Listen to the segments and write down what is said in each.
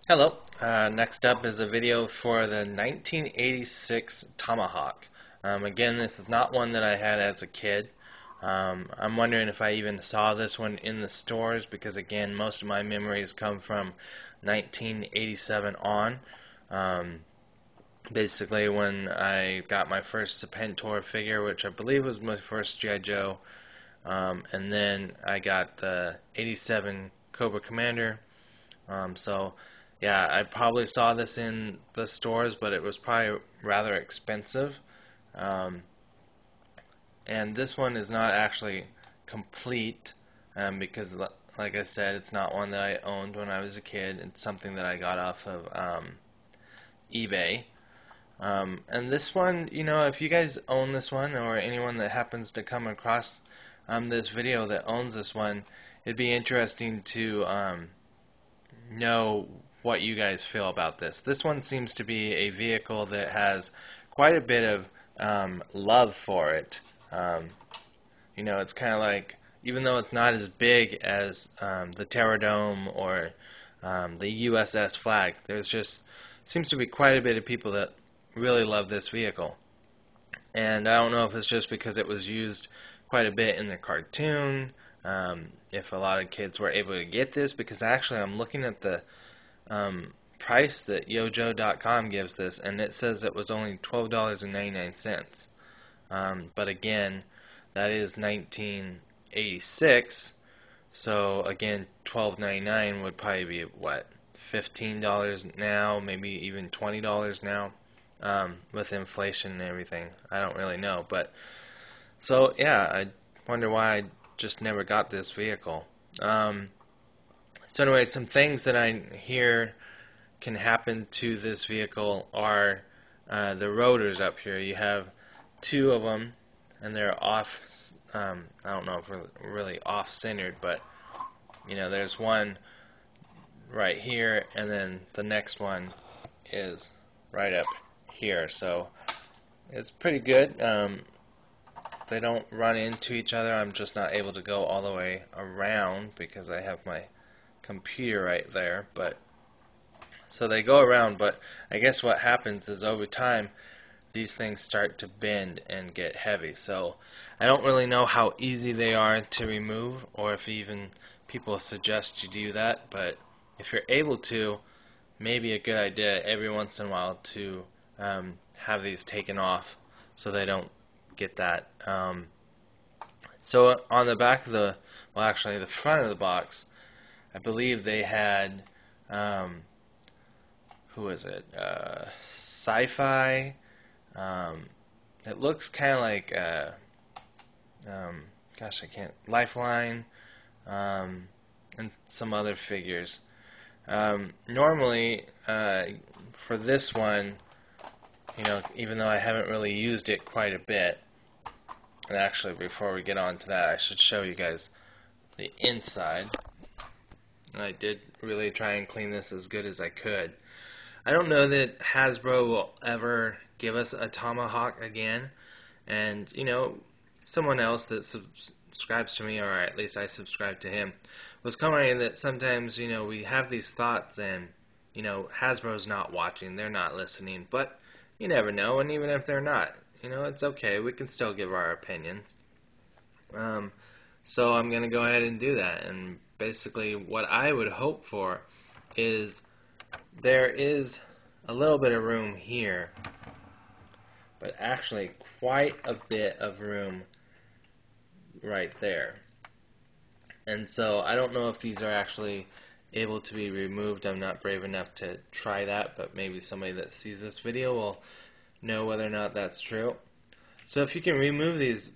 Hello. Next up is a video for the 1986 Tomahawk. Again, this is not one that I had as a kid. I'm wondering if I even saw this one in the stores because, again, most of my memories come from 1987 on. Um, Basically, when I got my first Serpentor figure, which I believe was my first G.I. Joe, and then I got the 87 Cobra Commander. So, yeah, I probably saw this in the stores, but it was probably rather expensive. Um, and this one is not actually complete because, like I said, it's not one that I owned when I was a kid. It's something that I got off of eBay. And this one, if you guys own this one or anyone that happens to come across this video that owns this one, it'd be interesting to know what you guys feel about this. This one seems to be a vehicle that has quite a bit of love for it. It's kind of like, even though it's not as big as the Terradome or the USS Flag, there's just seems to be quite a bit of people that really love this vehicle. And I don't know if it's just because it was used quite a bit in the cartoon, if a lot of kids were able to get this, because actually I'm looking at the price that yojo.com gives this, and it says it was only $12.99. But again, that is 1986, so again, $12.99 would probably be what, $15 now, maybe even $20 now, with inflation and everything. I don't really know, but so yeah, I wonder why I just never got this vehicle. So anyway, some things that I hear can happen to this vehicle are the rotors up here. You have two of them, and they're off. I don't know if we're really off-centered, but there's one right here, and then the next one is right up here. So it's pretty good. They don't run into each other. I'm just not able to go all the way around because I have my computer right there. But so they go around, but I guess what happens is over time these things start to bend and get heavy. So I don't really know how easy they are to remove or if even people suggest you do that, but if you're able to, maybe a good idea every once in a while to have these taken off so they don't get that. So on the back of well, actually the front of the box, I believe they had, who is it? Sci-Fi. It looks kind of like, gosh, I can't. Lifeline, and some other figures. Normally, for this one, even though I haven't really used it quite a bit, and actually, before we get on to that, I should show you guys the inside. And I did really try and clean this as good as I could. I don't know that Hasbro will ever give us a Tomahawk again. And, someone else that subscribes to me, or at least I subscribe to him, was commenting that sometimes, we have these thoughts and, Hasbro's not watching, they're not listening. But you never know, and even if they're not, it's okay. We can still give our opinions. So I'm going to go ahead and do that. And basically what I would hope for is there is a little bit of room here, but actually quite a bit of room right there. And so I don't know if these are actually able to be removed. I'm not brave enough to try that, but maybe somebody that sees this video will know whether or not that's true. So if you can remove these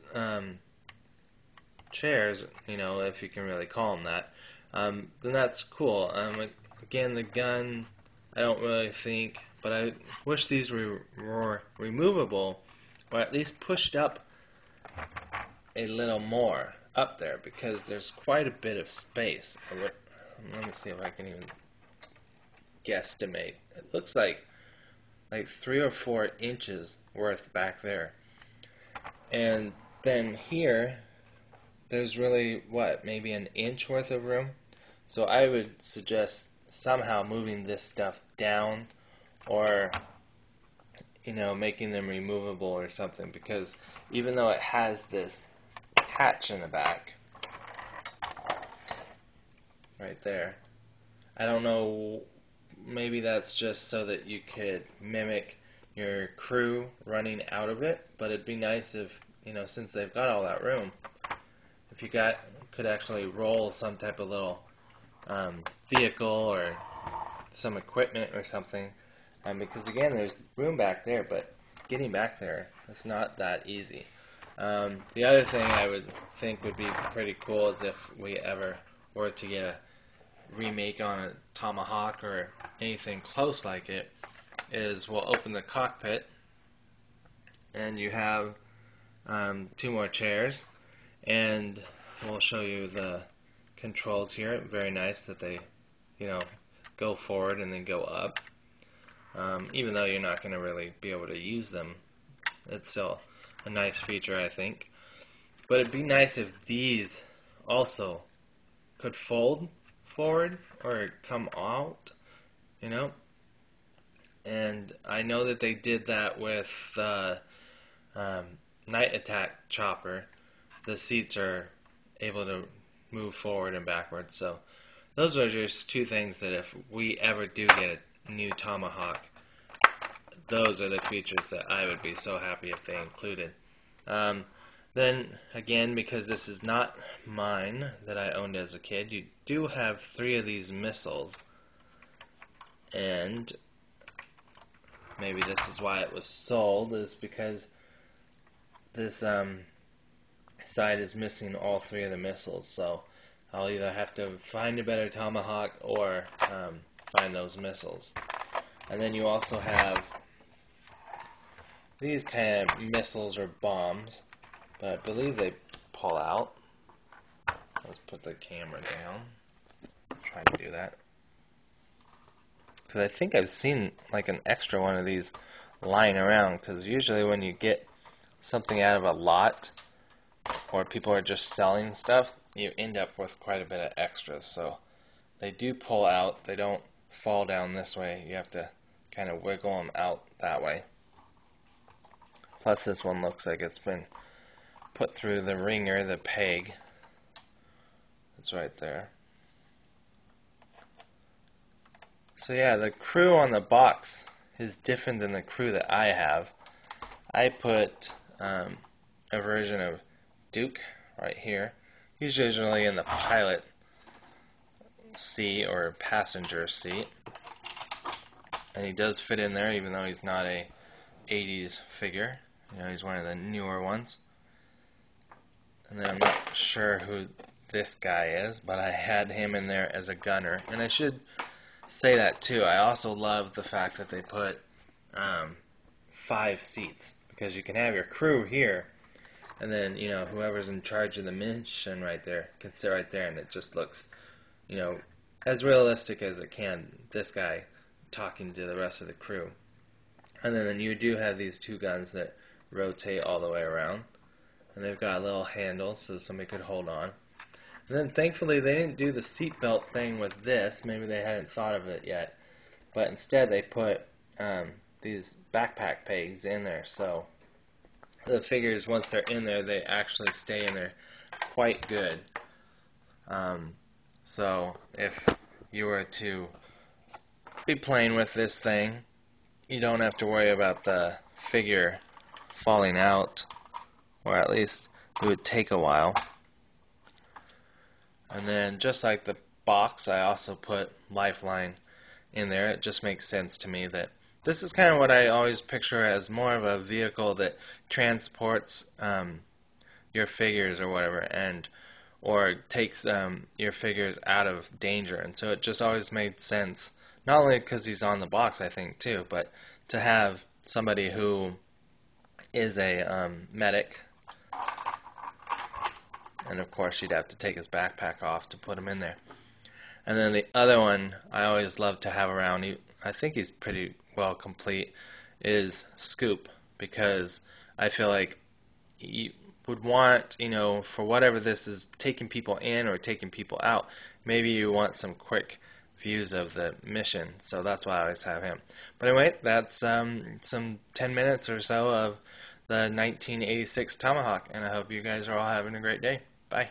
chairs, if you can really call them that, then that's cool. Again, the gun, I don't really think, but I wish these were removable, or at least pushed up a little more up there, because there's quite a bit of space. Let me see if I can even guesstimate. It looks like 3 or 4 inches worth back there. And then here, there's really, maybe an inch worth of room? So I would suggest somehow moving this stuff down, or making them removable or something, because even though it has this hatch in the back right there, I don't know, maybe that's just so that you could mimic your crew running out of it, but it'd be nice if, since they've got all that room, if you could actually roll some type of little vehicle or some equipment or something, because again, there's room back there, but getting back there, it's not that easy. The other thing I would think would be pretty cool is if we ever were to get a remake on a Thomahawk or anything close like it, is we'll open the cockpit and you have two more chairs, and we'll show you the controls here. Very nice that they go forward and then go up. Even though you're not going to really be able to use them, it's still a nice feature, I think. But it'd be nice if these also could fold forward or come out, and I know that they did that with the Night Attack chopper. The seats are able to move forward and backward, so those are just two things that if we ever do get a new Tomahawk, those are the features that I would be so happy if they included. Then again, because this is not mine that I owned as a kid, you do have 3 of these missiles, and maybe this is why it was sold, is because this side is missing all 3 of the missiles, so I'll either have to find a better Tomahawk or find those missiles. And then you also have these kind of missiles or bombs, but I believe they pull out. Let's put the camera down. Try to do that, because I think I've seen like an extra one of these lying around, because usually when you get something out of a lot, or people are just selling stuff, you end up with quite a bit of extras. So they do pull out. They don't fall down this way. You have to kind of wiggle them out that way. Plus this one looks like it's been put through the ringer, the peg. It's right there. So yeah, the crew on the box is different than the crew that I have. I put a version of Duke right here. He's usually in the pilot seat or passenger seat, and he does fit in there even though he's not a 80s figure. He's one of the newer ones. And then I'm not sure who this guy is, but I had him in there as a gunner. And I should say that too. I also love the fact that they put 5 seats, because you can have your crew here, and then whoever's in charge of the mission right there can sit right there, and it just looks as realistic as it can. This guy talking to the rest of the crew. And then you do have these 2 guns that rotate all the way around, and they've got a little handle so somebody could hold on. And then thankfully they didn't do the seatbelt thing with this. Maybe they hadn't thought of it yet, but instead they put these backpack pegs in there, so the figures, once they're in there, they actually stay in there quite good. So if you were to be playing with this thing, you don't have to worry about the figure falling out, or at least it would take a while. And then just like the box, I also put Lifeline in there. It just makes sense to me that this is kind of what I always picture as more of a vehicle that transports your figures or whatever, or takes your figures out of danger. And so it just always made sense, not only because he's on the box, I think, too, but to have somebody who is a medic. And of course you'd have to take his backpack off to put him in there. And then the other one I always love to have around, I think he's pretty well complete, is Scoop, because I feel like you would want, for whatever this is, taking people in or taking people out, maybe you want some quick views of the mission. So that's why I always have him. But anyway, that's some 10 minutes or so of the 1986 Tomahawk, and I hope you guys are all having a great day. Bye.